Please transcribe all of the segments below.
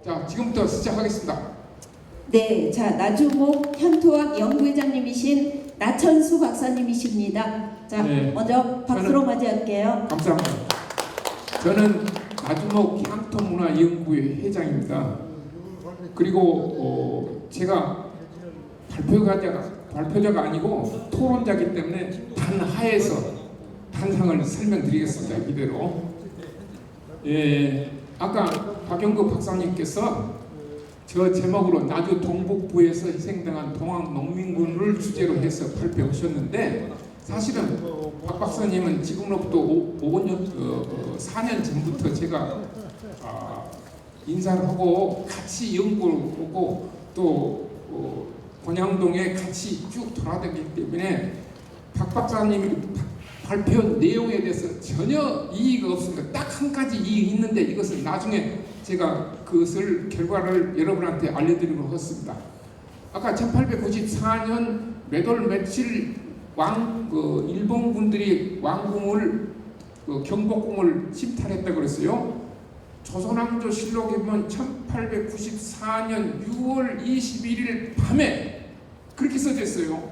자, 지금부터 시작하겠습니다. 네, 자 나주목 현토학 연구회장님이신 나천수 박사님이십니다. 자, 네, 먼저 박수로 맞이할게요. 감사합니다. 저는 나주목 향토문화연구회 회장입니다. 그리고 제가 발표자가 아니고 토론자이기 때문에 단하에서 단상을 설명드리겠습니다. 이대로. 예, 아까 박영구 박사님께서 저 제목으로 나주 동북부에서 희생당한 동학농민군을 주제로 해서 발표하셨는데, 사실은 박 박사님은 지금으로부터 4년 전부터 제가 인사를 하고 같이 연구를 하고 또 본양동에 같이 쭉 돌아다녔기 때문에 박 박사님이 발표한 내용에 대해서 전혀 이의가 없습니다. 딱 한 가지 이의가 있는데 이것은 나중에 제가 그것을 결과를 여러분한테 알려드리도록 하겠습니다. 아까 1894년 몇월 며칠 일본군들이 왕궁을 경복궁을 침탈했다 그랬어요. 조선왕조 실록에 보면 1894년 6월 21일 밤에 그렇게 써져 있어요.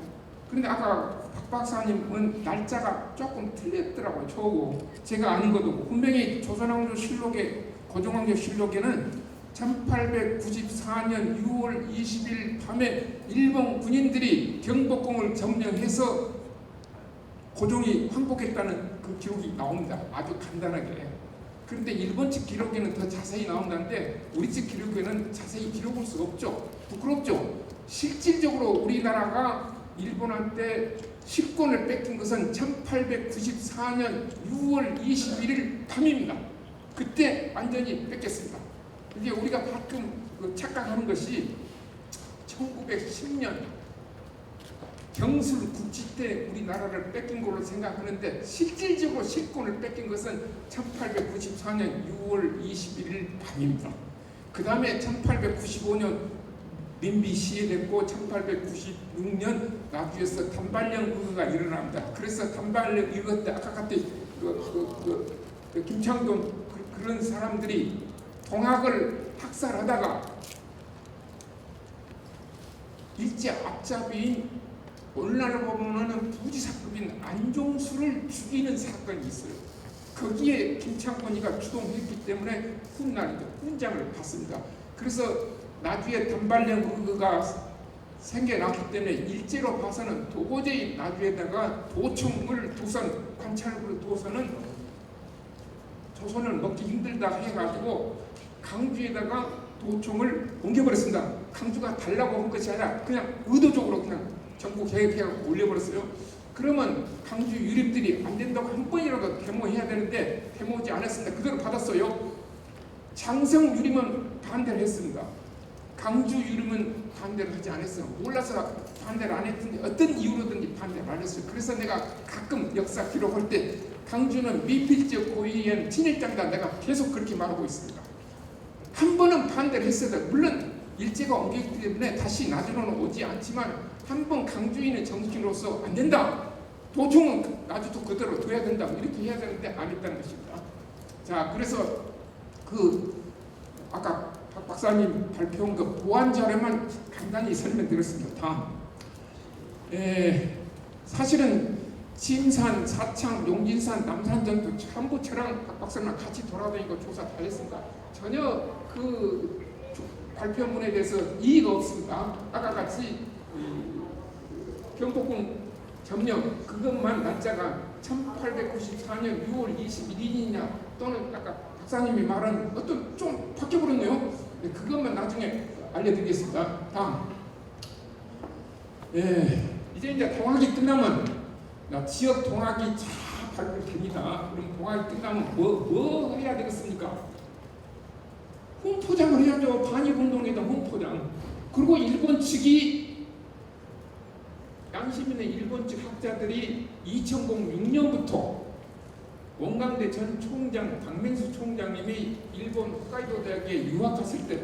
그런데 아까 박 박사님은 날짜가 조금 틀렸더라고요. 저하고 제가 아는 것도 분명히 조선왕조 실록에 고종왕조 실록에는 1894년 6월 20일 밤에 일본 군인들이 경복궁을 점령해서 고종이 항복했다는 그 기록이 나옵니다. 아주 간단하게. 그런데 일본 측 기록에는 더 자세히 나온다는데 우리 측 기록에는 자세히 기록할 수 없죠. 부끄럽죠. 실질적으로 우리나라가 일본한테 식권을 뺏긴 것은 1894년 6월 21일 밤입니다. 그때 완전히 뺏겼습니다. 이게 우리가 가끔 착각하는 것이 1910년 경술 국지 때 우리나라를 뺏긴 걸로 생각하는데, 실질적으로 식권을 뺏긴 것은 1894년 6월 21일 밤입니다. 그 다음에 1895년 민비 시해됐고 1896년 나주에서 단발령 의거가 일어납니다. 그래서 단발령 의거 때 아까 같은 김창돈 그런 사람들이 동학을 학살하다가 일제 앞잡이인 오늘날로 보면은 부지사급인 안종수를 죽이는 사건이 있어요. 거기에 김창곤이가 주동했기 때문에 훗날이죠. 훈장을 받습니다. 그래서 나주에 단발령 의거가 생겨났기 때문에 일제로 봐서는 도저히 나주에다가 도청을 두선 관찰을 두선은 조선을 먹기 힘들다 해가지고 강주에다가 도청을 옮겨버렸습니다. 강주가 달라고 한 것이 아니라 그냥 의도적으로 그냥 전국 계획해갖고 올려버렸어요. 그러면 강주 유림들이 안 된다고 한 번이라도 데모해야 되는데 데모하지 않았습니다. 그대로 받았어요. 장성 유림은 반대를 했습니다. 강주 유림은 반대를 하지 않았어요. 몰라서 반대를 안 했는데 어떤 이유로든지 반대를 안 했어요. 그래서 내가 가끔 역사 기록할 때 강주는 미필적 고위원 친일장이다 내가 계속 그렇게 말하고 있습니다. 한 번은 반대를 했어요. 물론 일제가 옮겼기 때문에 다시 나주로는 오지 않지만 한 번 강주인의 정신으로서 안 된다. 도청은 나주도 그대로 둬야 된다. 이렇게 해야 되는데 안 했다는 것입니다. 자, 그래서 아까 박 박사님 발표한 그 보완 자료만 간단히 설명드렸습니다. 다음. 사실은 진산, 사창, 용진산, 남산전도 전부 저랑 박 박사님랑 같이 돌아다니고 조사 다 했습니다. 전혀 그 발표문에 대해서 이의가 없습니다. 아까 같이 경복궁 점령 그것만 날짜가 1894년 6월 21일이냐 또는 아까 박사님이 말한 어떤 좀 바뀌어버렸네요. 그것만 나중에 알려드리겠습니다. 다음. 이제 동학이 끝나면 지역 동학이 잘 발표됩니다. 그럼 동학이 끝나면 뭐 해야 되겠습니까? 홍포장을 해야죠. 반일운동에다 홍포장. 그리고 일본 측이 양심있는 일본 측 학자들이 2006년부터 원광대 전 총장 박맹수 총장님이 일본 홋카이도 대학에 유학했을 때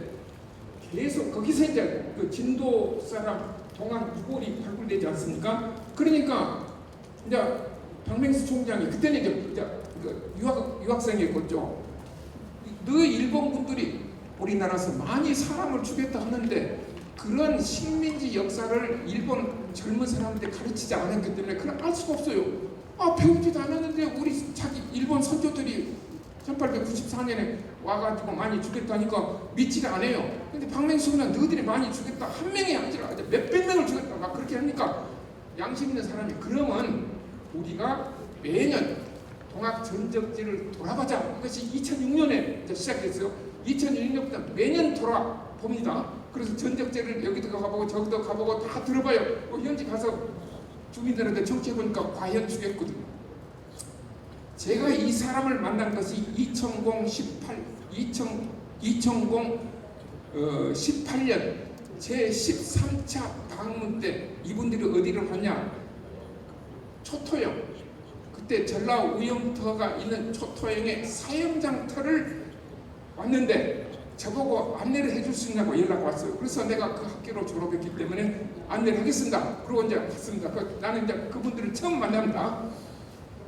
계속 거기서 이제 그 진도 사람 동학 유골이 발굴되지 않습니까? 그러니까 이제 박맹수 총장이 그때는 이제 유학생이었죠. 너 일본 분들이 우리나라에서 많이 사람을 죽였다 하는데 그런 식민지 역사를 일본 젊은 사람한테 가르치지 않았기 때문에 그걸 알 수가 없어요. 배우지도 않았는데 우리 자기 일본 선조들이 1894년에 와가지고 많이 죽였다니까 믿지를 않아요. 근데 박맹수는 너희들이 많이 죽였다, 한 명이 아니라 몇백 명을 죽였다 막 그렇게 하니까 양심 있는 사람이 그러면 우리가 매년 동학 전적지를 돌아가자. 이것이 2006년에 이제 시작했어요. 2006년부터 매년 돌아봅니다. 그래서 전적지를 여기도 가보고 저기도 가보고 다 들어봐요. 현지 가서 주민들한테 청취해보니까 과연 죽였거든요. 제가 이 사람을 만난 것이 2018년 제 13차 방문 때 이분들이 어디를 갔냐? 초토영. 그때 전라 우영터가 있는 초토영에 사형장터를 왔는데 저보고 안내를 해줄 수 있냐고 연락 왔어요. 그래서 내가 그 학교로 졸업했기 때문에 안내를 하겠습니다. 그러고 이제 갔습니다. 나는 이제 그분들을 처음 만납니다.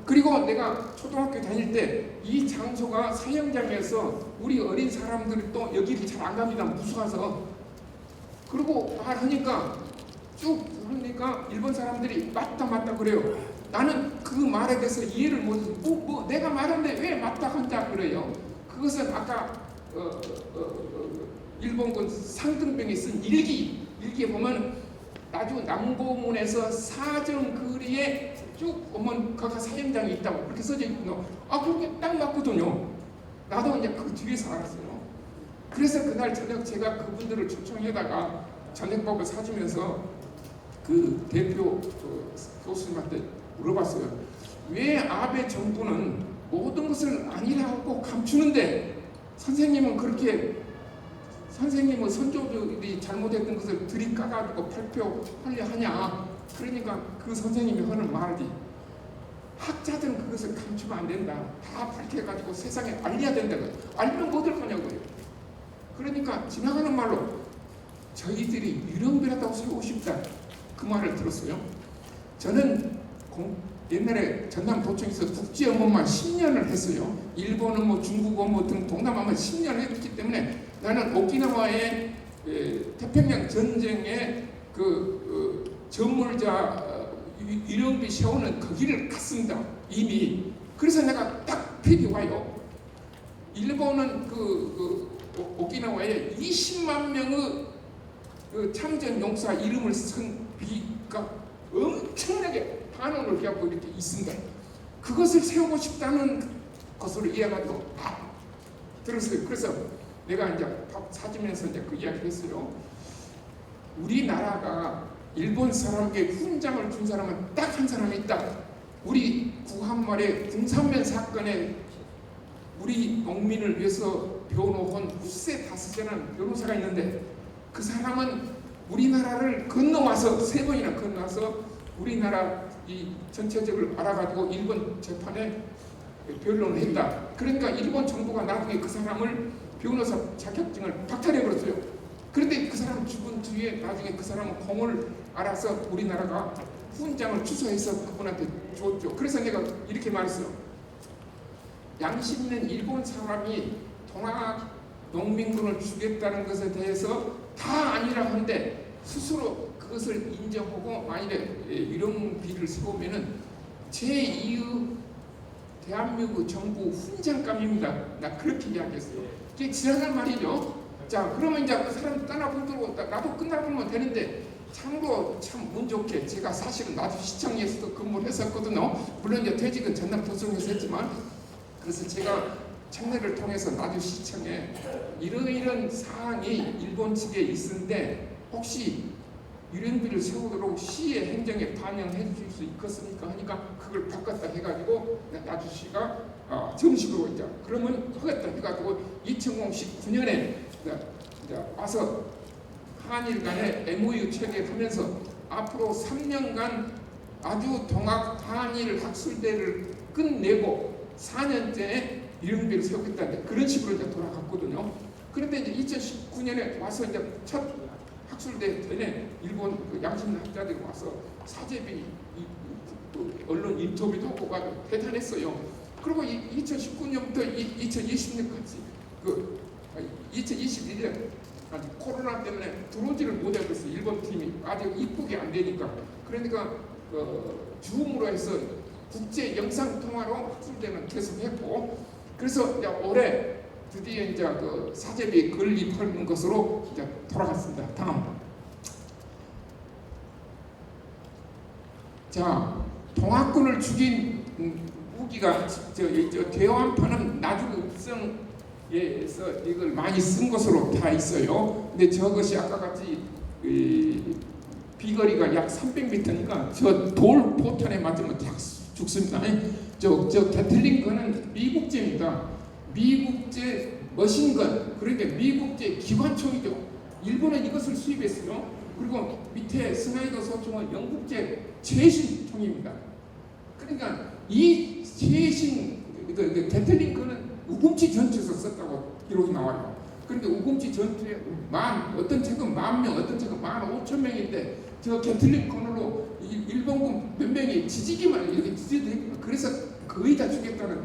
그리고 내가 초등학교 다닐 때 이 장소가 사형장에서 우리 어린 사람들이 또 여기를 잘 안 갑니다. 무서워서. 그리고 말하니까 쭉 하니까 일본 사람들이 맞다 그래요. 나는 그 말에 대해서 이해를 못해서 내가 말하는데 왜 맞다 한다 그래요. 그것은 아까 일본군 상등병이 쓴 일기에 보면 나주 남고문에서 사정거리에 쭉 보면 거기 사형장이 있다고 그렇게 써져 있거든요. 그게 딱 맞거든요. 나도 이제 그 뒤에서 알았어요. 그래서 그날 저녁 제가 그분들을 초청해다가 저녁밥을 사주면서 그 대표 교수님한테 물어봤어요. 왜 아베 정부는 모든 것을 아니라고 감추는데 선생님은 그렇게 선생님은 선조들이 잘못했던 것을 들이까가지고 발표하려 하냐. 그러니까 그 선생님이 하는 말이 학자들은 그것을 감추면 안 된다. 다 밝혀가지고 세상에 알려야 된다. 알면 뭐 될 거냐고요. 그러니까 지나가는 말로 저희들이 유령비라도 세우고 싶다. 그 말을 들었어요. 저는 옛날에 전남도청에서 국제업무만 10년을 했어요. 일본 업무, 중국 업무 등 동남아만 10년을 했기 때문에 나는 오키나와의 태평양 전쟁의 전물자 유령비 세우는 거기를 갔습니다. 이미. 그래서 내가 딱 필이 와요. 일본은 오키나와에 20만 명의 참전 용사 이름을 쓴 비가 엄청나게 반응을 해갖고 이렇게 있습니다. 그것을 세우고 싶다는 것으로 이해가지고 들었어요. 그래서 내가 이제 밥 사주면서 이제 그 이야기를 했어요. 우리나라가 일본 사람에게 훈장을 준 사람은 딱 한 사람이 있다. 우리 구한말의 궁산면 사건에 우리 농민을 위해서 배워놓은 후세 다스제라는 변호사가 있는데 그 사람은 우리나라를 건너와서 3번이나 건너와서 우리나라 이 전체적을 알아가지고 일본 재판에 변론을 했다. 그러니까 일본 정부가 나중에 그 사람을 변호사 자격증을 박탈해버렸어요. 그런데 그 사람 죽은 뒤에 나중에 그 사람은 공을 알아서 우리나라가 훈장을 취소해서 그분한테 줬죠. 그래서 내가 이렇게 말했어요. 양심 있는 일본 사람이 동학 농민군을 죽였다는 것에 대해서 다 아니라 하는데 스스로 그것을 인정하고 만일에 이런 비를 세우면은 제2의 대한민국 정부 훈장감입니다. 나 그렇게 이야기했어요. 이게 지나간 말이죠. 자, 그러면 이제 그 사람 떠나보도록 나도 끝나보면 되는데 참으로 참 운 좋게 제가 사실은 나도 시청에서도 근무를 했었거든요. 물론 이제 퇴직은 전남도청에서 했지만 그래서 제가 청내를 통해서 나도 시청에 이런 사항이 일본 측에 있는데 혹시 유령비를 세우도록 시의 행정에 반영해 줄 수 있겠습니까? 하니까 그걸 바꿨다 해가지고 나주시가 정식으로 이제 그러면 하겠다 해가지고 2019년에 이제 와서 한일 간에 MOU 체결하면서 앞으로 3년간 아주 동학 한일 학술대를 끝내고 4년째 유령비를 세우겠다는데 그런 식으로 이제 돌아갔거든요. 그런데 이제 2019년에 와서 이제 첫 학술대 전에 일본 양심 있는 학자들이 와서 사제비 언론 인터뷰도 하고 가지고 대단했어요. 그리고 2019년부터 2020년까지 2021년 코로나 때문에 들어오지를 못하고 있어요. 일본 팀이 아직 입국이 안 되니까. 그러니까 줌으로 해서 국제 영상 통화로 학술대는 계속했고, 그래서 이제 올해 드디어 이제 그 사제비 건립하는 것으로 이제 돌아갔습니다. 다음. 자, 동학군을 죽인 무기가 저 대왕판은 나중 입성에서 이걸 많이 쓴 것으로 다 있어요. 근데 저것이 아까 같이 비거리가 약 300m니까 저 돌 포탄에 맞으면 다 죽습니다. 저 게틀링 건은 미국제입니다. 미국제 머신건, 그러니까 미국제 기관총이죠. 일본은 이것을 수입했어요. 그리고 밑에 스나이더 소총은 영국제 최신 총입니다. 그러니까 이 최신 게틀링 건은 우금치 전투에서 썼다고 기록이 나와요. 그런데 우금치 전투에 어떤 책은 10,000명, 어떤 책은 15,000명인데 저 게틀링 건으로 일본군 몇 명이 지지기만 이렇게 지지도, 그래서 거의 다 죽였다는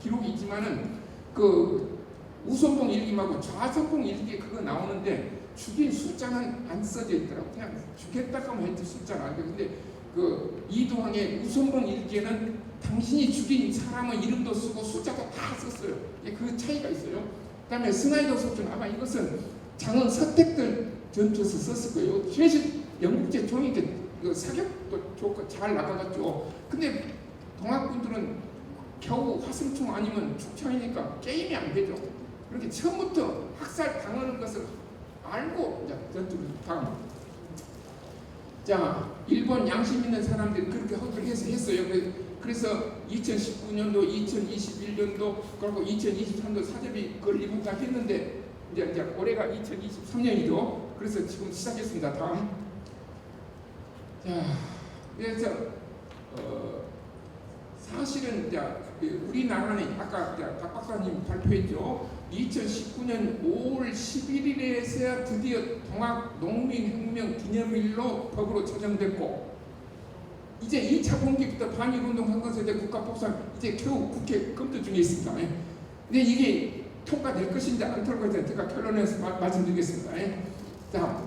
기록이 있지만은 그 우선봉 일기하고 좌선봉 일기에 그거 나오는데 죽인 숫자는 안 써져 있더라고. 그냥 죽였다고 하면 했지 숫자는 안 돼. 근데 그 이도항의 우선봉 일기에는 당신이 죽인 사람의 이름도 쓰고 숫자도 다 썼어요. 그 차이가 있어요. 그다음에 스나이더 소총 아마 이것은 장은 서택들 전투에서 썼을 거예요. 최신 영국제 총인데 사격도 좋고 잘 나가갔죠. 근데 동학군들은 겨우 화승총 아니면 축창이니까 게임이 안 되죠. 그렇게 처음부터 학살 당하는 것을 알고 이제 전투를 다음. 자, 일본 양심 있는 사람들이 그렇게 허들을 해서 했어요. 그래서 2019년도, 2021년도, 그리고 2023년 사제비 건립한다 했는데 이제 올해가 2023년이죠. 그래서 지금 시작했습니다. 다음. 자, 그래서 사실은 이제 우리나라는 아까 박 박사님 발표했죠. 2019년 5월 11일에서야 드디어 동학 농민혁명 기념일로 법으로 제정됐고, 이제 2차 공기부터 반일운동 한 것에 대해 국가법상 이제 겨우 국회 검토 중에 있습니다. 근데 이게 통과될 것인지 안 통과될 것인지 제가 결론에서 말씀드리겠습니다. 자,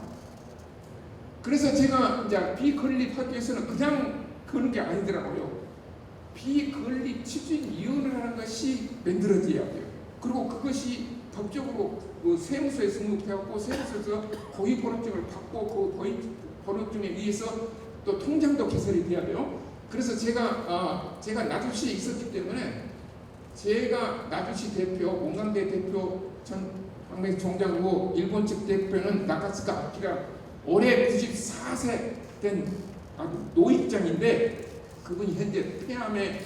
그래서 제가 이제 비건립하기 위해서는 그냥 그런 게 아니더라고요. 비건립 추진위원회라는 것이 만들어져야 돼요. 그리고 그것이 법적으로 세무서에 등록되었고 세무서에서 고위번호증을 받고 그 고위번호증에 의해서 또 통장도 개설이 돼야 돼요. 그래서 제가 나주시에 있었기 때문에 제가 나주시 대표, 몽강대 대표, 전 방맹 총장이고 일본 측 대표는 나카스카 아키라, 올해 94세 된 노익장인데 그분이 현재 폐암에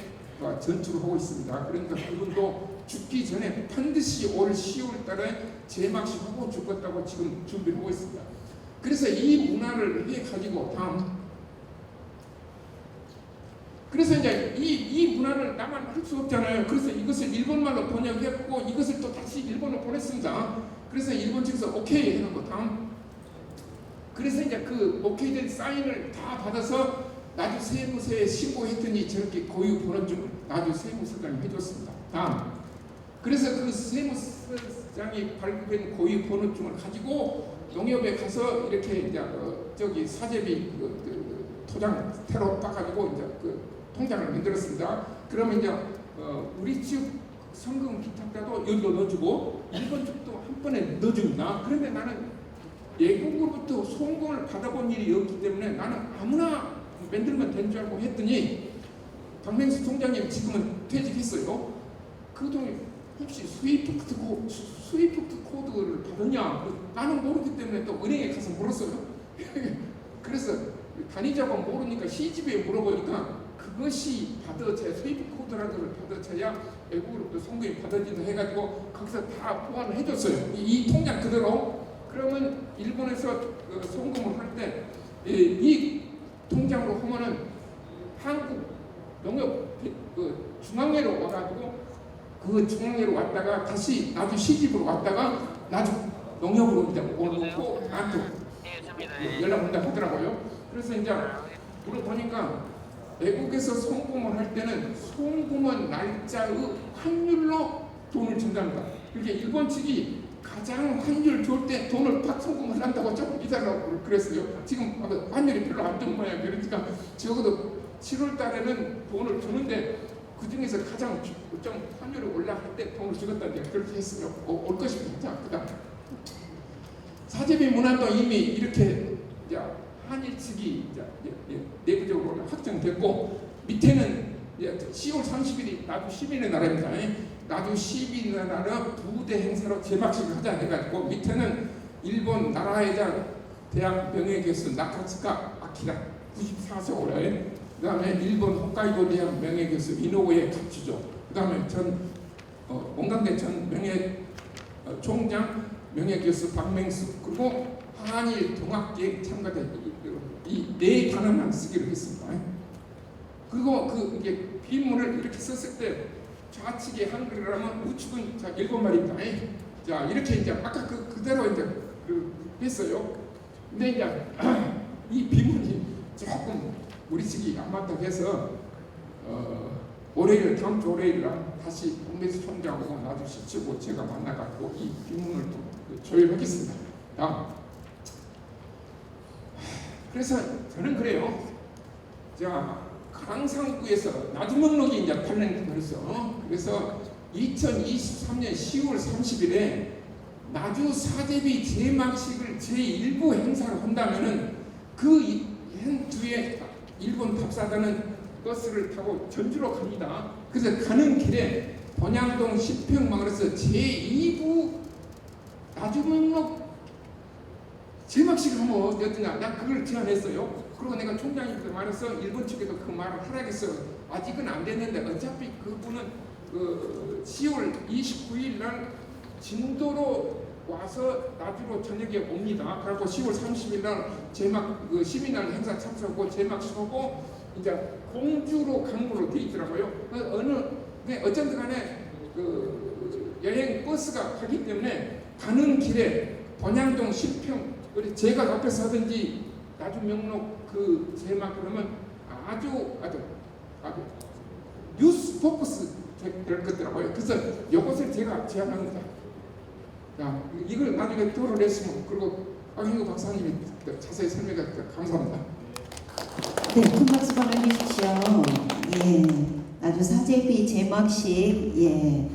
전투를 하고 있습니다. 그러니까 그분도 죽기 전에 반드시 올 10월 달에 재막식하고 죽겠다고 지금 준비를 하고 있습니다. 그래서 이 문화를 해가지고 다음. 그래서 이제 이 문화를 나만 할 수 없잖아요. 그래서 이것을 일본말로 번역했고 이것을 또 다시 일본으로 보냈습니다. 그래서 일본 측에서 오케이 해놓은 거 다음. 그래서 이제 그 오케이된 사인을 다 받아서 나주 세무서에 신고했더니 저렇게 고유 번호증을 나주 세무서장이 해줬습니다. 다음. 그래서 그 세무서장이 발급한 고유 번호증을 가지고 농협에 가서 이렇게 이제 저기 사제비 토장 테러 빠가지고 이제 그 통장을 만들었습니다. 그러면 이제 우리 측 성금 기탁자도 여기로 넣어주고 일본 측도 한 번에 넣어줍니다. 그런데 나는 외국으로부터 송금을 받아본 일이 없기 때문에 나는 아무나 만들면 된 줄 알고 했더니 박맹수 총장님 지금은 퇴직했어요. 그동안 혹시 스위프트 코드를 받았냐? 나는 모르기 때문에 또 은행에 가서 물었어요. 그래서 단위자가 모르니까 시집에 물어보니까 그것이 받아쳐야 스위프트 코드라는 걸 받아쳐야 외국으로부터 송금이 받아진다 해가지고 거기서 다 보완을 해줬어요. 이 통장 그대로. 그러면 일본에서 송금을 할 때 이 통장으로 하면은 한국 농협 중앙회로 와가지고 그 중앙회로 왔다가 다시 나주 시집으로 왔다가 나주 농협으로 이제 오고 나한테 연락 온다고 하더라고요. 그래서 이제 물어보니까 외국에서 송금을 할 때는 송금은 날짜의 환율로 돈을 준답니다. 그러니까 일본 측이 가장 환율 좋을 때 돈을 박송금을 한다고 조금 기다리라고 그랬어요. 지금 환율이 별로 안 좋은 모양. 그러니까 적어도 7월 달에는 돈을 주는데 그 중에서 가장 좀 환율이 올라갈 때 돈을 주겠다는데 그렇게 했으면 올 것입니다. 자, 그다음 사제비 문안도 이미 이렇게 이제 한일 측이 이제 내부적으로 확정됐고 밑에는 이제 10월 30일이 나주 10일의 날입니다. 나주 10일 나라 부대 행사로 제막식을 하자 해가지고 밑에는 일본 나라회장 대학 명예교수 나카츠카 아키라 94세 올해, 그 다음에 일본 홋카이도 대학 명예교수 이노우에 갑주죠. 그 다음에 원광대 전 총장 명예교수 박맹수, 그리고 한일 동학계획 참가자 이 네 단어만 쓰기로 했습니다. 그리고 이게 비문을 이렇게 썼을 때 좌측에 한글이라면 우측은 자 일본말입니다. 자 이렇게 이제 아까 그대로 이제 했어요. 근데 이제 이 비문이 조금 우리 측이 안 맞다고 해서 올해일 다음 주 월요일날 다시 공매수 총장하고 나주시치고 제가 만나갖고 이 비문을 또 조율하겠습니다. 그래서 저는 그래요. 자 강상구에서 나주목록이 이제 발행되었어. 그래서 2023년 10월 30일에 나주 사제비 제막식을 제1부 행사를 한다면은 그 뒤에 일본 답사단은 버스를 타고 전주로 갑니다. 그래서 가는 길에 번양동 10평마을에서 제2부 나주목록 제막식을 하면 어떠냐. 난 그걸 제안했어요. 그리고 내가 총장님께 말해서 일본 측에도 그 말을 하라겠어. 아직은 안 됐는데 어차피 그분은 10월 29일 날 진도로 와서 나주로 저녁에 옵니다. 그리고 10월 30일 날 제막 시민날 행사 참석하고 제막식하고 이제 공주로 가는 걸로 돼 있더라고요. 어쨌든 간에 여행 버스가 가기 때문에 가는 길에 번양동 10평 제가 앞에서 하든지 나주 명록 제막 그러면 아주 뉴스 포커스 될 것더라고요. 그래서 이것을 제가 제안합니다. 자, 이걸 나중에 토론했으면 그리고 박인구 박사님이 자세히 설명해 주셔서 감사합니다. 네, 큰 박수 보내주십시오. 예, 나주 사제비 제막식,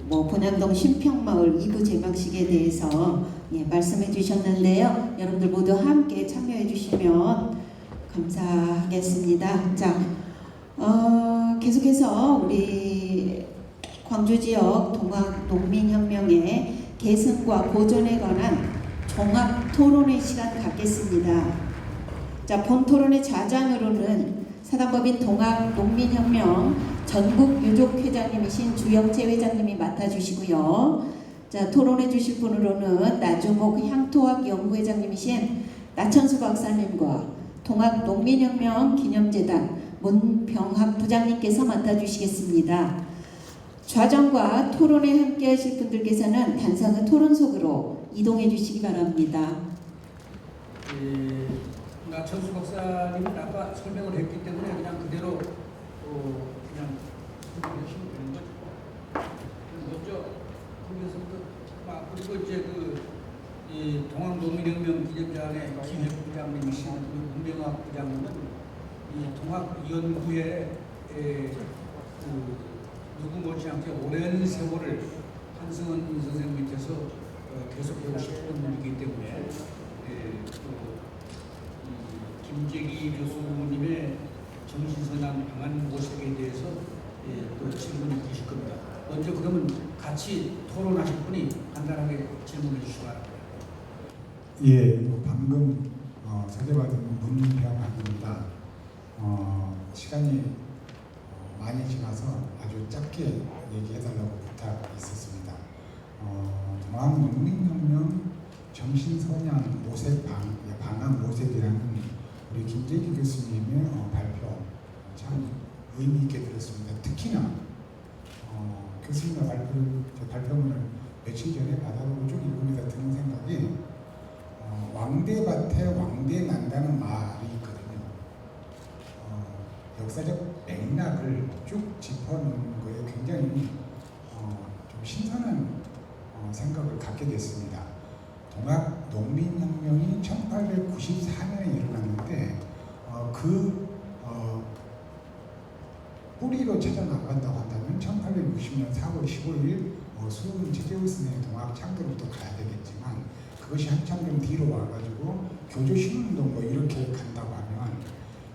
본양동 신평마을 2부 제막식에 대해서 말씀해 주셨는데요. 여러분들 모두 함께 참여해 주시면 감사하겠습니다. 자, 계속해서 우리 광주 지역 동학 농민혁명의 계승과 보존에 관한 종합 토론회 시간 갖겠습니다. 자, 본 토론의 좌장으로는 사단법인 동학 농민혁명 전국 유족회장님이신 주영채 회장님이 맡아주시고요. 자, 토론해 주실 분으로는 나주목 향토학 연구회장님이신 나천수 박사님과 동학 농민혁명 기념재단 문병합 부장님께서 맡아주시겠습니다. 좌정과 토론에 함께 하실 분들께서는 단상의 토론석으로 이동해 주시기 바랍니다. 나천수 박사님은 아까 설명을 했기 때문에 그냥 그대로 그냥 설명하시면 되는 거죠. 먼저 그리고 이제 이 동학농민혁명 기념재단의 기획부장님이신 문병합 부장님은 이 동학연구회 누구 못지않게 오랜 세월을 한승원 선생 밑에서 계속 배우셨던 분이기 때문에 김재기 교수님의 정신선양 방안 모색에 대해서 또 질문을 주실 겁니다. 먼저 그러면 같이 토론하실 분이 간단하게 질문해 주시기 바랍니다. 예, 방금 소개받은 문병합입니다. 시간이 많이 지나서 아주 짧게 얘기해달라고 부탁이 있었습니다. 동학농민혁명 정신선양 모색 방안 모색이라는 우리 김재기 교수님의 발표 참 의미 있게 들었습니다. 특히나 교수님의 발표문을 며칠 전에 받아보고 쭉 읽으면서 드는 생각이 왕대밭에 왕대 난다는 말이 있거든요. 역사적 맥락을 쭉 짚어놓는 거에 굉장히 좀 신선한 생각을 갖게 됐습니다. 동학 농민혁명이 1894년에 일어났는데 뿌리로 찾아나간다고 한다면 1860년 4월 15일 수은 최재우 스님의 동학 창대로부터 가야 되겠지만 그것이 한참 좀 뒤로 와가지고 교조신운동 뭐 이렇게 간다고 하면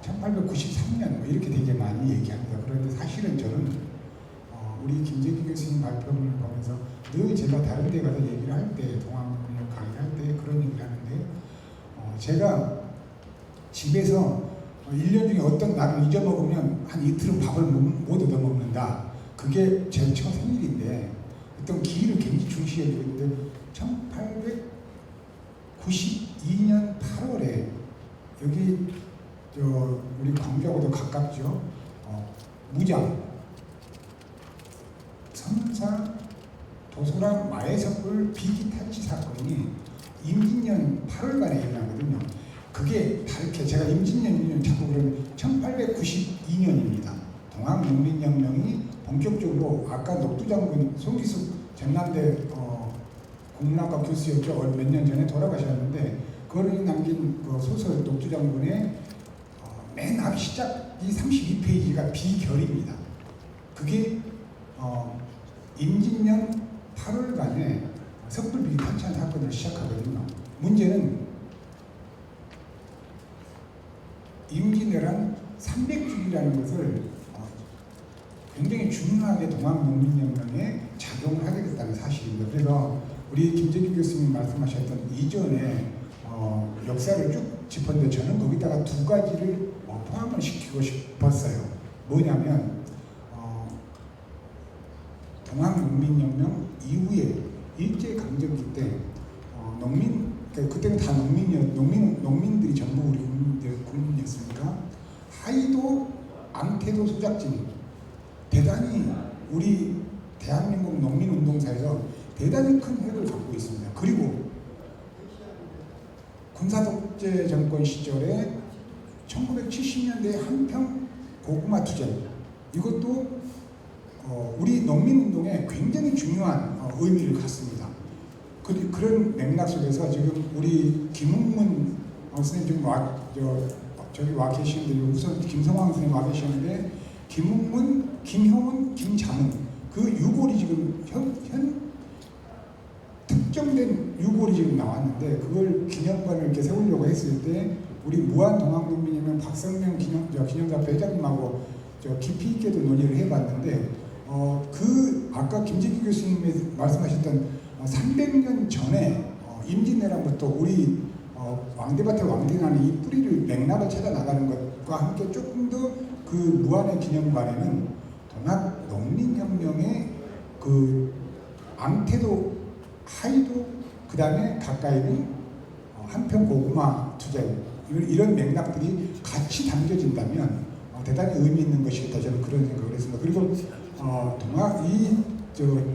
1893년 뭐 이렇게 되게 많이 얘기합니다. 그런데 사실은 저는 우리 김재기 교수님 발표를 보면서 늘 제가 다른 데 가서 얘기를 할 때 동학농민을 강의할 때 그런 얘기를 하는데 제가 집에서 1년 중에 어떤 날을 잊어먹으면 한 이틀은 밥을 못 얻어먹는다. 그게 제 처 생일인데 어떤 기일을 굉장히 중시해야 되는데 1892년 8월에 여기 우리 광주하고도 가깝죠. 무장 선사 도소람 마해석불 비기 탈취 사건이 임진년 8월간에 일어나거든요. 그게 다르게 제가 임진년 1년 자꾸 그러면 1892년입니다. 동학농민혁명이 본격적으로 아까 녹두장군 송기숙 전남대 국문학과 교수였죠. 몇 년 전에 돌아가셨는데 그분이 남긴 그 소설 녹두장군의 맨 앞 시작이 32페이지가 비결입니다. 그게 임진년 8월간에 석불비기 탄천 사건을 시작하거든요. 문제는 임진왜란 300주기라는 것을 굉장히 중요하게 동학농민혁명에 작용을 하게 됐다는 사실입니다. 그래서 우리 김재규 교수님 말씀하셨던 이전에 역사를 쭉 짚었는데 저는 거기다가 두 가지를 포함을 시키고 싶었어요. 뭐냐면 동학농민혁명 이후에 일제강점기 때 그때는 다 농민들이 전부 우리 국민이었으니까 하이도 앙태도 소작진이 대단히 우리 대한민국 농민운동사에서 대단히 큰 획을 갖고 있습니다. 그리고 군사독재 정권 시절에 1970년대 한평 고구마 투쟁 이것도 우리 농민운동에 굉장히 중요한 의미를 갖습니다. 그런 맥락 속에서 지금 우리 김웅문 선생님 저기 와 계시는데 우선 김성황 선생님 와 계시는데 김웅문, 김형훈, 김자문 그 유골이 지금 현 특정된 유골이 지금 나왔는데 그걸 기념관을 이렇게 세우려고 했을 때 우리 무한동학농민이면 박성명 기념사표 회장님하고 깊이 있게도 논의를 해봤는데 아까 김재기 교수님이 말씀하셨던 300년 전에 임진왜란부터 우리 왕대밭에 왕대나는 이 뿌리를 맥락을 찾아 나가는 것과 함께 조금 더 그 무한의 기념관에는 동학 농민혁명의 그 앙태도 하이도 그 다음에 가까이는 한평 고구마 투쟁 이런 맥락들이 같이 담겨진다면 대단히 의미 있는 것이겠다 저는 그런 생각을 했습니다. 그리고 동학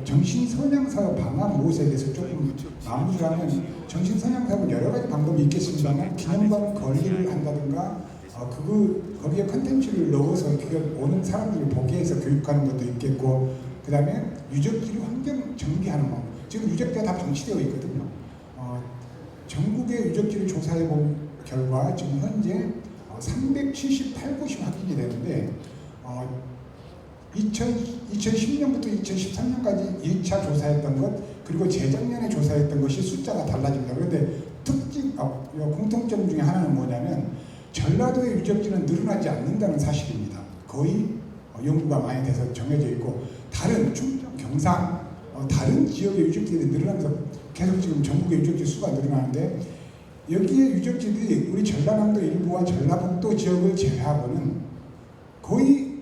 정신선양사업 방안 모색에 대해서 조금 마무리를 하면 정신선양사업은 여러 가지 방법이 있겠습니다만 기념관 건립을 한다든가 거기에 컨텐츠를 넣어서 오는 사람들을 보게 해서 교육하는 것도 있겠고 그 다음에 유적지를 환경 정비하는 거 지금 유적지가 다 방치되어 있거든요. 전국의 유적지를 조사해 본 결과 지금 현재 378곳이 확인이 되는데 2010년부터 2013년까지 1차 조사했던 것 그리고 재작년에 조사했던 것이 숫자가 달라집니다. 그런데 공통점 중에 하나는 뭐냐면 전라도의 유적지는 늘어나지 않는다는 사실입니다. 거의 연구가 많이 돼서 정해져 있고 다른 충청, 경상 다른 지역의 유적지들이 늘어나면서 계속 지금 전국의 유적지 수가 늘어나는데 여기에 유적지들이 우리 전라남도 일부와 전라북도 지역을 제외하고는 거의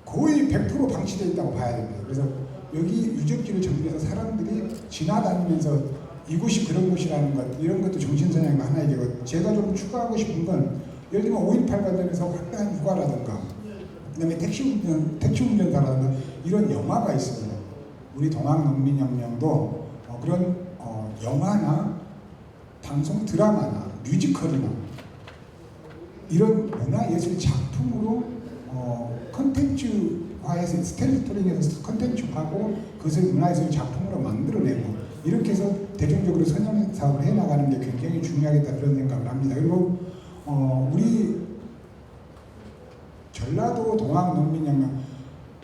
100% 방치되어 있다고 봐야 됩니다. 그래서 여기 유적지를 정비해서 사람들이 지나다니면서 이곳이 그런 곳이라는 것 이런 것도 정신선양의 하나의 되고 제가 좀 추가하고 싶은 건 예를 들면 5.18 관련해서 화려한 휴가라든가 그 다음에 택시 운전사라든가 이런 영화가 있습니다. 우리 동학농민혁명도 그런 영화나 방송 드라마나 뮤지컬이나 이런 문화예술 작품으로 컨텐츠 정북화해서 스토리텔링해서 컨텐츠화하고 그것을 문화예술 작품으로 만들어내고 이렇게 해서 대중적으로 선영 사업을 해나가는 게 굉장히 중요하겠다 그런 생각을 합니다. 그리고 우리 전라도 동학농민혁명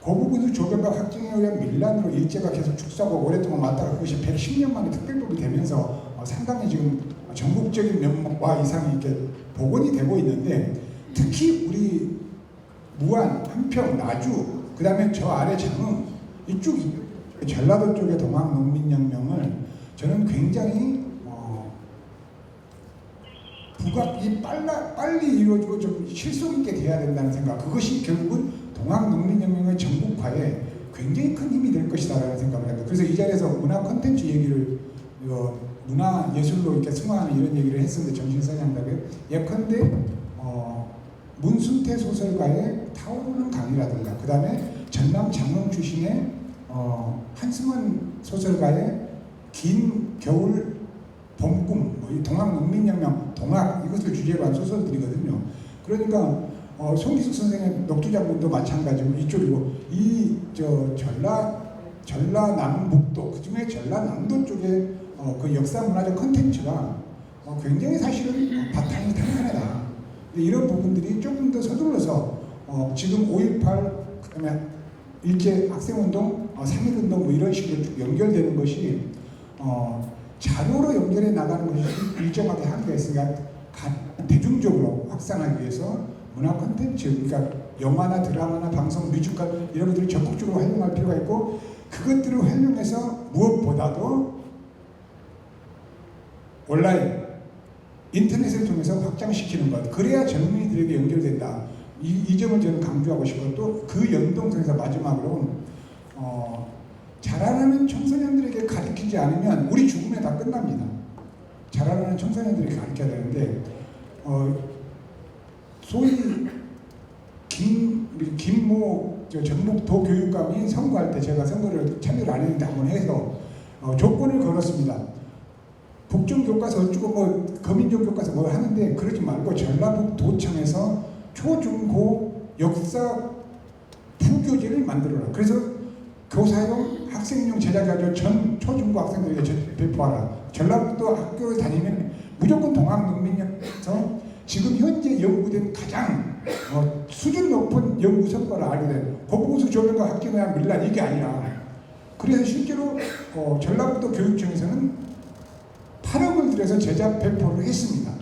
고부군수 조변과 확정에 의한 밀란으로 일제가 계속 축소하고 오랫동안 왔다가 그것이 110년 만에 특별법이 되면서 상당히 지금 전국적인 면목과 이상이 이렇게 복원이 되고 있는데 특히 우리 무안, 한평, 나주, 그 다음에 저 아래 장흥 이쪽 전라도 쪽의 동학농민혁명을 저는 굉장히 부각이 빨리 이루어지고 좀 실속 있게 돼야 된다는 생각. 그것이 결국은 동학농민혁명의 전국화에 굉장히 큰 힘이 될 것이다라는 생각을 합니다. 그래서 이 자리에서 문화 콘텐츠 얘기를 문화 예술로 이렇게 승화하는 이런 얘기를 했었는데 정신선양답에 예컨대 문순태 소설가의 타오르는 강이라든가 그 다음에 전남 장흥 출신의 한승원 소설가의 긴 겨울 봄꿈, 이 동학농민혁명, 동학 이것을 주제로 한 소설들이거든요. 그러니까 송기숙 선생의 녹두장군도 마찬가지고 이쪽이고 전라남북도 그 중에 전라남도 쪽에 그 역사문화적 컨텐츠가 굉장히 사실은 바탕이 탄탄하다. 이런 부분들이 조금 더 서둘러서 지금 5.18 그다음에 일제 학생운동, 3.1운동 뭐 이런 식으로 쭉 연결되는 것이 자료로 연결해 나가는 것이 일정하게 한계가 있으니까 대중적으로 확산하기 위해서 문화 콘텐츠, 그러니까 영화나 드라마나 방송, 뮤지컬 이런 것들을 적극적으로 활용할 필요가 있고 그것들을 활용해서 무엇보다도 온라인, 인터넷을 통해서 확장시키는 것. 그래야 젊은이들에게 연결된다. 이 점을 저는 강조하고 싶고 또 그 연동성에서 마지막으로 자라나는 청소년들에게 가르치지 않으면 우리 죽음에 다 끝납니다. 자라나는 청소년들에게 가르쳐야 되는데 소위 김모 전북도 교육감이 선거할 때 제가 선거를 참여를 안 했는데 한번 해서 조건을 걸었습니다. 북중 교과서 어쩌고 뭐 거민족 교과서 뭐 하는데 그러지 말고 전라북도청에서 초중고 역사 부교재를 만들어라. 그래서 교사용 학생용 제작자료 전 초중고 학생들에게 배포하라. 전라북도 학교에 다니면 무조건 동학농민혁명에서 지금 현재 연구된 가장 수준 높은 연구 성과를 알게 된 고부군수 조변과 확정에 의한 밀란 이게 아니라 그래서 실제로 전라북도 교육청에서는 8억을 들여서 제작 배포를 했습니다.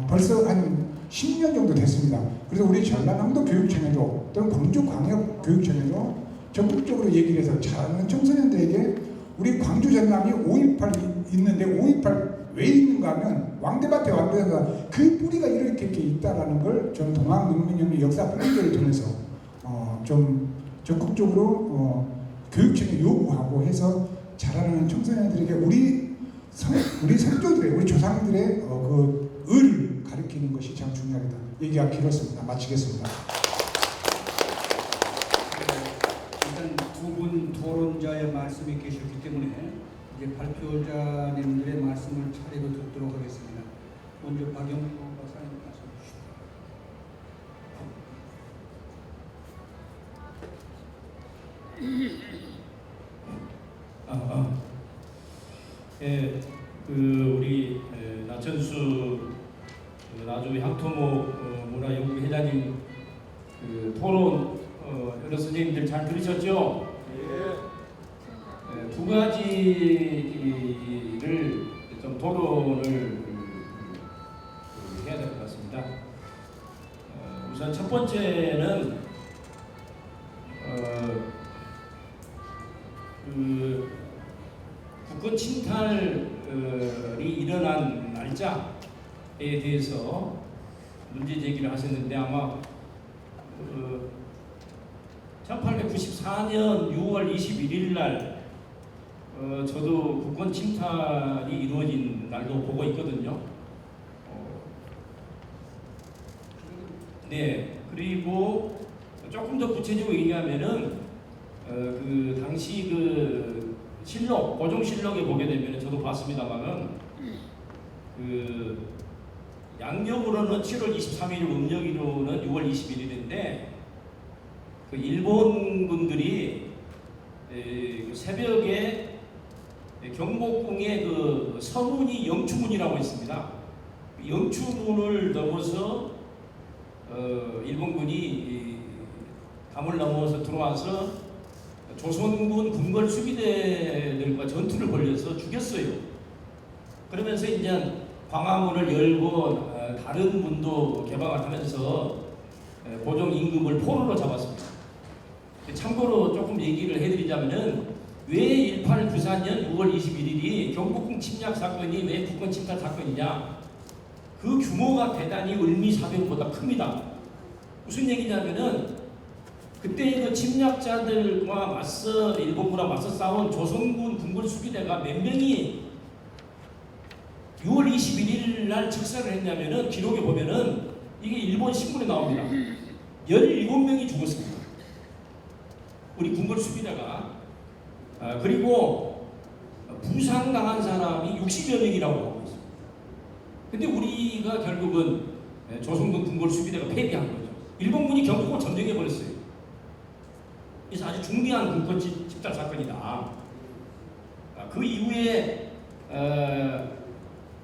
벌써 한 10년 정도 됐습니다. 그래서 우리 전라남도 교육청에도 또는 광주광역 교육청에도 적극적으로 얘기를 해서 자라는 청소년들에게 우리 광주 전남이 5.18이 있는데 5.18 왜 있는가 하면 왕대밭에 왕대가 그 뿌리가 이렇게 있다라는 걸 저는 동학농민혁명 역사 뿌리를 통해서 좀 적극적으로 교육청에 요구하고 해서 자라는 청소년들에게 우리 선조들의 우리 조상들의 그 의를 가르치는 것이 참 중요하다. 얘기가 길었습니다. 마치겠습니다. 일단 두 분 토론자의 말씀이 계셨기 때문에 이제 발표자님들의 말씀을 차례로 듣도록 하겠습니다. 먼저 박영민 박사님 말씀 주십시오. 예, 우리 나천수 나주 향토모 문화연구회장님 토론 여러 선생님들 잘 들으셨죠? 두 가지를 좀 토론을 해야 될 것 같습니다. 우선 첫 번째는 국권 침탈이 일어난 날짜에 대해서 문제 제기를 하셨는데 아마 1894년 6월 21일 날 저도 국권 침탈이 이루어진 날로 보고 있거든요. 네, 그리고 조금 더 구체적으로 얘기하면은 그 당시 그 실록, 고종실록에 보게 되면 저도 봤습니다만은 그 양력으로는 7월 23일, 음력으로는 6월 21일인데 그 일본 군들이 새벽에 경복궁의 그 서문이 영추문이라고 있습니다. 영추문을 넘어서 일본군이 담을 넘어서 들어와서 조선군 궁궐 수비대들과 전투를 벌여서 죽였어요. 그러면서 이제 광화문을 열고 다른 문도 개방을 하면서 고종 임금을 포로로 잡았습니다. 참고로 조금 얘기를 해드리자면은 왜 1894년 6월 21일이 경복궁 침략 사건이 왜 국권 침탈 사건이냐? 그 규모가 대단히 을미사변보다 큽니다. 무슨 얘기냐면은 그때 그 침략자들과 맞서 일본군과 맞서 싸운 조선군 궁궐 수비대가 몇 명이 6월 21일 날 즉사를 했냐면은 기록에 보면은 이게 일본 신문에 나옵니다. 17명이 죽었습니다. 우리 궁궐 수비대가. 그리고 부상당한 사람이 60여 명이라고 하고 있습니다. 근데 우리가 결국은 조선군 궁궐 수비대가 패배한 거죠. 일본군이 경복궁을 점령해 버렸어요. 그래서 아주 중대한 군권 집단 사건이다. 그 이후에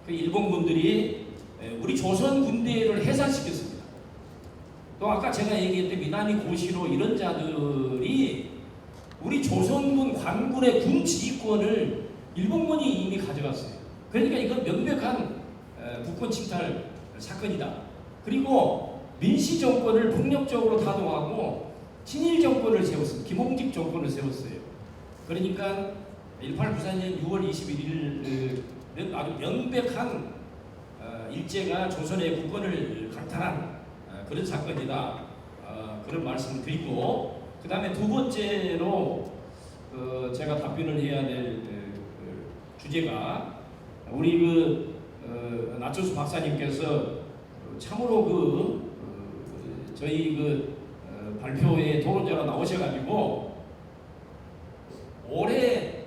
그 일본군들이 우리 조선 군대를 해산시켰습니다. 또 아까 제가 얘기했던 미나미 고시로 이런 자들이 우리 조선군 관군의 군 지휘권을 일본군이 이미 가져갔어요. 그러니까 이건 명백한 국권 침탈 사건이다. 그리고 민씨 정권을 폭력적으로 타도하고 친일 정권을 세웠습니다. 김홍직 정권을 세웠어요. 그러니까 1894년 6월 21일은 아주 명백한 일제가 조선의 국권을 강탈한 그런 사건이다. 그런 말씀을 드리고, 그 다음에 두 번째로 제가 답변을 해야 될 주제가 우리 나초수 박사님께서 참으로 저희 발표회 토론자로 나오셔가지고 올해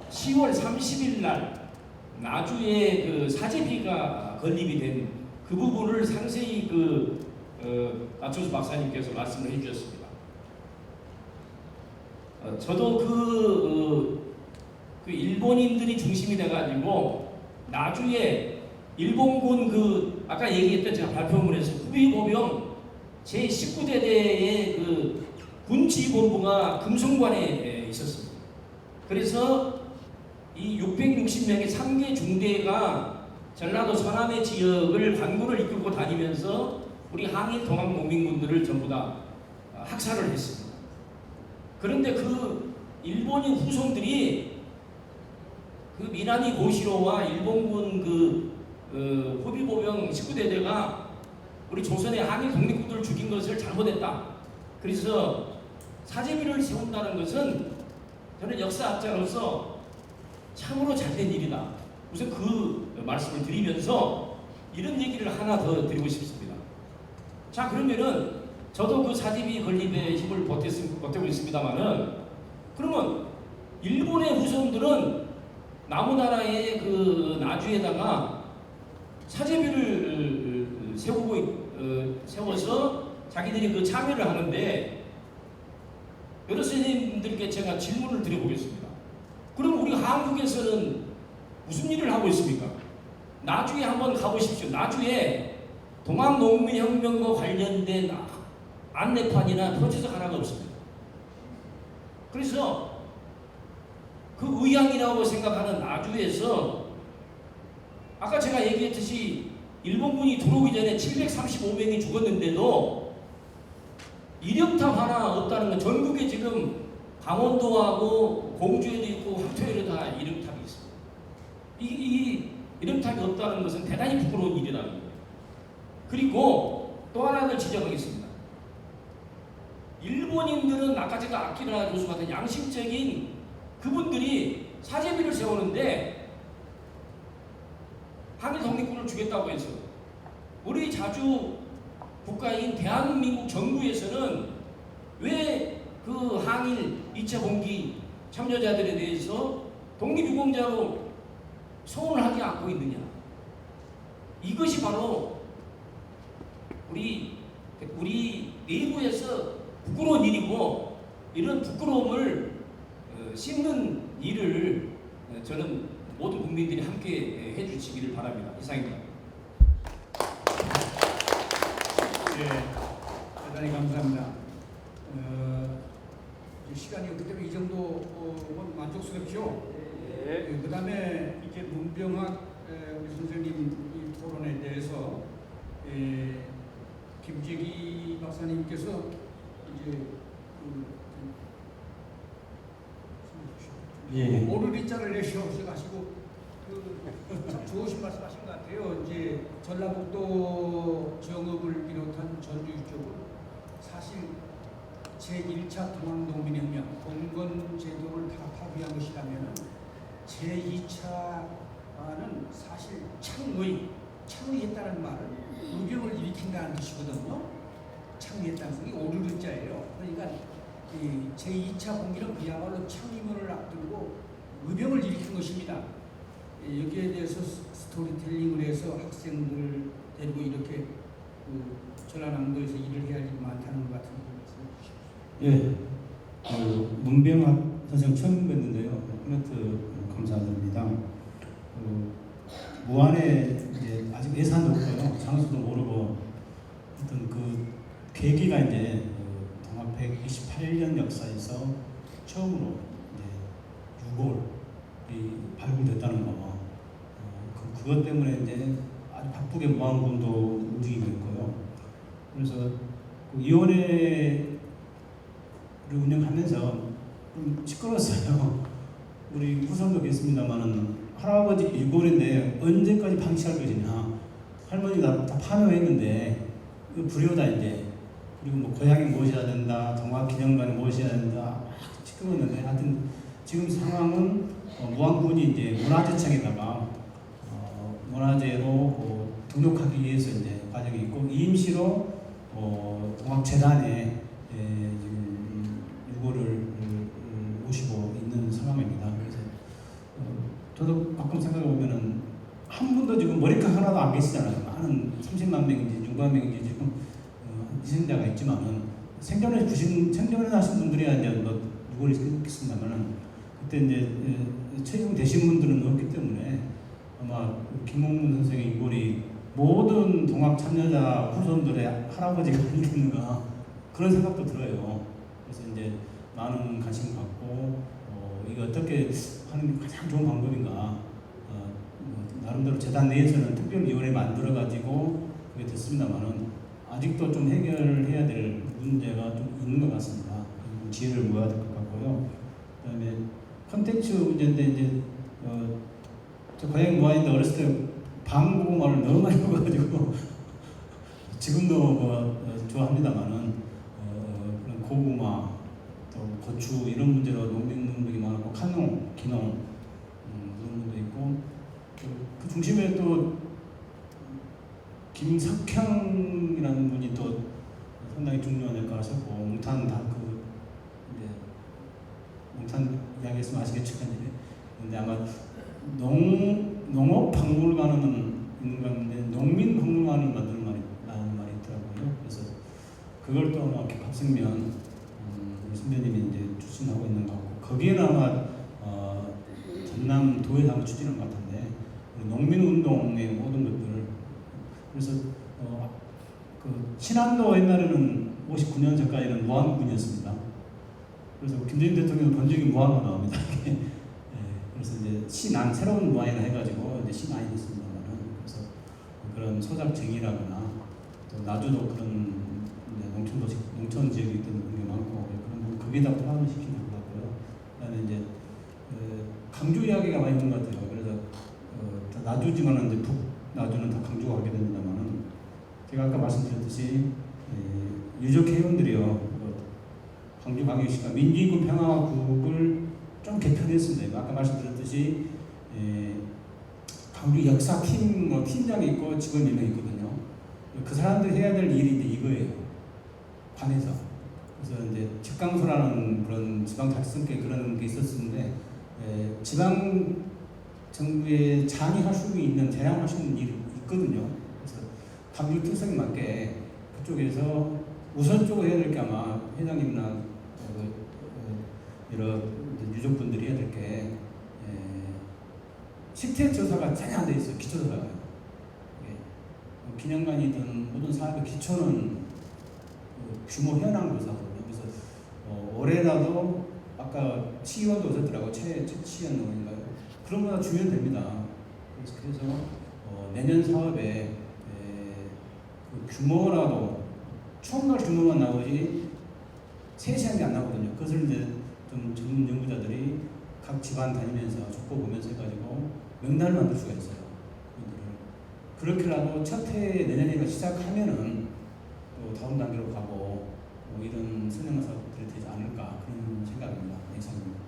10월 30일 날 나주에 사제비가 건립이 된 그 부분을 상세히 나초수 박사님께서 말씀을 해주셨습니다. 저도 그 일본인들이 중심이 돼가지고 나주에 일본군 아까 얘기했던 제가 발표문에서 후비보병 제19대대의 군지본부가 금성관에 있었습니다. 그래서 이 660명의 3개 중대가 전라도 서남의 지역을 관군을 이끌고 다니면서 우리 항일 동학 농민군들을 전부 다 학살을 했습니다. 그런데 그 일본인 후손들이 미나미 고시로와 일본군 후비보병 19대대가 우리 조선의 항일 독립군들을 죽인 것을 잘못했다. 그래서 사제비를 세운다는 것은 저는 역사학자로서 참으로 잘된 일이다. 우선 말씀을 드리면서 이런 얘기를 하나 더 드리고 싶습니다. 자, 그러면은 저도 사제비 건립에 힘을 보태고 있습니다만은, 그러면 일본의 후손들은 나무나라의 나주에다가 사제비를 세워서 자기들이 참여를 하는데, 여러 선생님들께 제가 질문을 드려보겠습니다. 그럼 우리 한국에서는 무슨 일을 하고 있습니까? 나주에 한번 가보십시오. 나주에 동학농민혁명과 관련된 안내판이나 표지석 하나가 없습니다. 그래서 의향이라고 생각하는 나주에서 아까 제가 얘기했듯이 일본군이 들어오기 전에 735명이 죽었는데도 이령탑 하나 없다는 건, 전국에 지금 강원도하고 공주에도 있고 학토에도 다 이령탑이 있습니다. 이 이령탑이 없다는 것은 대단히 부끄러운 일이라는 거예요. 그리고 또 하나를 지적하겠습니다. 일본인들은 아까 제가 아키라 교수 같은 양심적인 그분들이 사제비를 세우는데 항일 독립군을 주겠다고 해서 우리 자주 국가인 대한민국 정부에서는 왜 항일 2차 봉기 참여자들에 대해서 독립유공자로 소원을 하지 않고 있느냐? 이것이 바로 우리 내부에서 부끄러운 일이고 이런 부끄러움을 씹는 일을 저는 모든 국민들이 함께 해주시기를 바랍니다. 이상입니다. 예, 대단히 감사합니다. 시간이 없기 때문에 이 정도면 만족스럽죠. 그 다음에 이제 문병학 우리 선생님 이 토론에 대해서 김재기 박사님께서 이제 오르리자를 내셔가지고 참 좋으신 말씀하신 것 같아요. 이제 전라북도 정읍을 비롯한 전주 쪽은 사실 제1차 동학농민혁명 봉건 제도를 다 파괴한 것이라면 제2차는 사실 창의했다는 말은 의병을 일으킨다는 뜻이거든요. 창의했다는 것이 오르르자예요. 그러니까 이 제2차 봉기는 그야말로 창의문을 앞두고 의병을 일으킨 것입니다. 여기에 대해서 스토리텔링을 해서 학생들을 데리고 이렇게 전라남도에서 일을 해야 할 일이 많다는 것 같은 예, 문병학 선생 처음 뵀는데요. 코멘트 감사드립니다. 무안에 이제 아직 예산도 없고요, 장소도 모르고 어떤 그 계기가 이제 동학 128년 역사에서 처음으로 이제 유골이 발굴됐다는 거. 그것 때문에 이제 아주 바쁘게 무안군도 움직이고 있고요. 그래서 그 위원회를 운영하면서 좀 시끄러웠어요. 우리 후손도 계십니다만은 할아버지 유골인데 언제까지 방치할 것이냐. 할머니가 다 파묘했는데 이거 불효다 이제. 그리고 뭐 고향에 모셔야 된다, 동학기념관에 모셔야 된다, 막 시끄러웠는데 하여튼 지금 상황은 무안군이 이제 문화재청에다가 문화재로 등록하기 위해서 이제 과정이 있고 임시로 동학재단에 지금 유골을 모시고 있는 상황입니다. 그래서 저도 가끔 생각해 보면은 한 분도 지금 머리카락 하나도 안 계시잖아요. 많은 30만 명인지 6만 명인지 지금 희생자가 있지만은 생전에 하신 분들이야 이제 유골이 생겼겠습니다만은 그때 이제 채용되신 분들은 없기 때문에 아마 김홍문 선생의 유골이 모든 동학 참여자 후손들의 할아버지가 아니겠는가 그런 생각도 들어요. 그래서 이제 많은 관심 갖고 이거 어떻게 하는 게 가장 좋은 방법인가. 나름대로 재단 내에서는 특별위원회 만들어 가지고 그게 됐습니다만은 아직도 좀 해결해야 될 문제가 좀 있는 것 같습니다. 지혜를 모아야 될 것 같고요. 그다음에 컨텐츠 문제인데 이제 저 고향이 무안인데 어렸을 때 방고구마를 너무 많이 먹어가지고 지금도 좋아합니다만은 그런 고구마 또 고추 이런 문제로 농민분들이 많았고 카농, 기농 그런 분도 있고 그 중심에 또 김석형이라는 분이 또 상당히 중요한 역할을 하셨고 몽탄 다크 이제 몽탄 이야기했으면 아시겠지만 근데 아마 농업박물관은 있는 것 같은데 농민박물관을 만드는 말이 있더라고요. 그래서 그걸 또 아마 박승면 우리 선배님이 이제 추진하고 있는 것 같고 거기에는 아마 전남 도에서 추진한 것 같은데 농민운동의 모든 것들을 그래서 그 신안도 옛날에는 59년 전까지는 무안군이었습니다. 그래서 김대중 대통령 번역이 무안으로 나옵니다. 그래서 이제 신안 새로운 무안이나 해가지고 이제 신안이 됐습니다만은 그래서 그런 소작쟁이라거나 또 나주도 그런 농촌 지역이 있던 게 많고 그런 거기다 포함을 시키는 것 같고요. 그다음에 이제 강주 이야기가 많이 있는 것 같아요. 그래서 나주지만은 이제 나주는 다 강주가 하게 됩니다만은 제가 아까 말씀드렸듯이 유적 회원들이요 광주광역시가 민주인권 평화국을 좀 개편했습니다. 아까 말씀드렸듯이 강주 역사팀 팀장이 있고 직원 4명 있거든요. 그 사람들이 해야 될 일이 이제 이거예요. 관에서. 그래서 이제 직강소라는 그런 지방자치선거에 그런 게 있었는데 지방 정부의 장이 할 수 있는 제안할 수 있는 일이 있거든요. 그래서 강주 특성에 맞게 그쪽에서 우선적으로 해야 될 게 아마 회장님이나 이런 유족분들이 해야 될 게 식택 조사가 전혀 안 돼 있어요. 기초 조사가. 기념관이든 모든 사업의 기초는 규모 현황 조사거든요. 그래서 올해라도 아까 시의원도 오셨더라고. 최치현 의원인가요? 그런 거나 주면 됩니다. 그래서 내년 사업에 그 규모라도 총괄 규모만 나오지 세세한 게 안 나오거든요. 그것을 이제 좀 전문 연구자들이 각 집안 다니면서 족보 보면서 해가지고 명단을 만들 수가 있어요. 그렇게라도 첫 해에 내년이가 시작하면은 또 다음 단계로 가고 이런 선행화 사업들이 되지 않을까 그런 생각입니다. 예상입니다.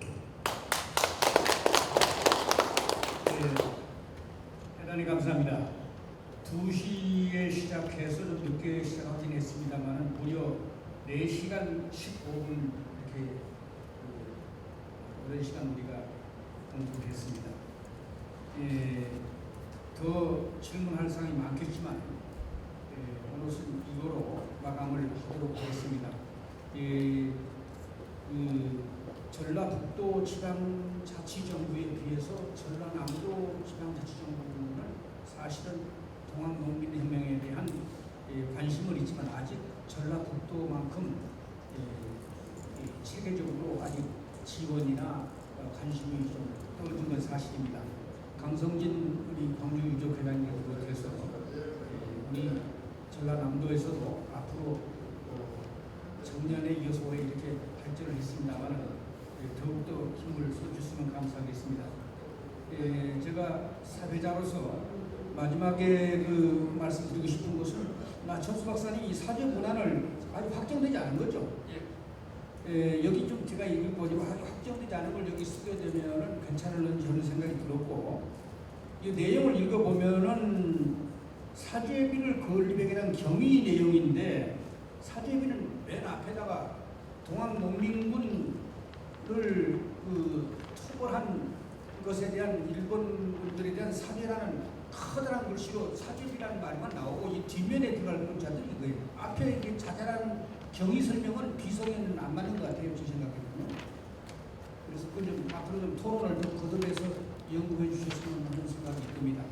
대단히 감사합니다. 2시에 시작해서 좀 늦게 시작하긴 했습니다만 무려 4시간 15분 이렇게 오랜 시간 우리가 공부했습니다. 더 질문할 사항이 많겠지만 오늘은 이거로 마감을 하도록 하겠습니다. 전라북도 지방자치정부에 비해서 전라남도 지방자치정부는 사실은 동학농민혁명에 대한 관심은 있지만 아직 전라북도만큼 체계적으로 아직 지원이나 관심이 좀 떨어진 건 사실입니다. 강성진 우리 광주 유족 회장님을 비롯해서 우리 전라남도에서도 앞으로 작년에 이어서 올해 이렇게 발전을 했습니다만 더욱더 힘을 써주시면 감사하겠습니다. 제가 사회자로서 마지막에 말씀드리고 싶은 것은 나천수 박사님 이 사죄 문안을 아직 확정되지 않은 거죠. 여기 좀 제가 읽어보지만 확정되지 않은 걸 여기 쓰게 되면은 괜찮을는지 하는 생각이 들었고 이 내용을 읽어보면은 사죄비를 건립에 대한 경위 내용인데 사죄비는 맨 앞에다가 동학농민군을 처벌한 것에 대한 일본군들에 대한 사죄라는 커다란 글씨로 사죄비라는 말만 나오고 이 뒷면에 들어갈 문자들이 이거예요. 앞에 이게 자잘한 경위 설명은 비성에는 안 맞는 것 같아요. 제 생각에는요. 그래서 좀 앞으로 좀 토론을 좀 거듭해서 연구해 주셨으면 하는 생각이 듭니다.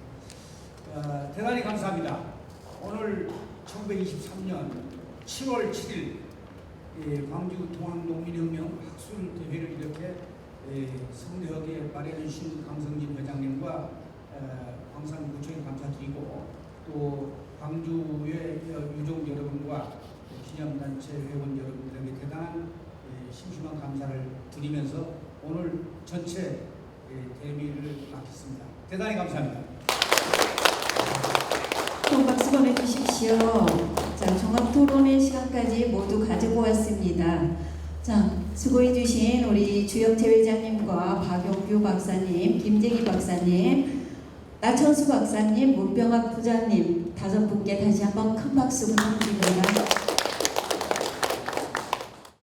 대단히 감사합니다. 오늘 1923년 7월 7일 광주 동학농민혁명 학술 대회를 이렇게 성대하게 마련해 주신 강성진 회장님과 광산구청에 감사드리고 또 광주의 유족 여러분과 기념단체 회원 여러분들에게 대단한 심심한 감사를 드리면서 오늘 전체 대미를 마치겠습니다. 대단히 감사합니다. 또 박수 보내주십시오. 자, 종합토론의 시간까지 모두 가지고 왔습니다. 자, 수고해주신 우리 주영태 회장님과 박용규 박사님, 김재기 박사님, 나천수 박사님, 문병학 부장님 5분께 다시 한번 큰 박수 부탁드립니다.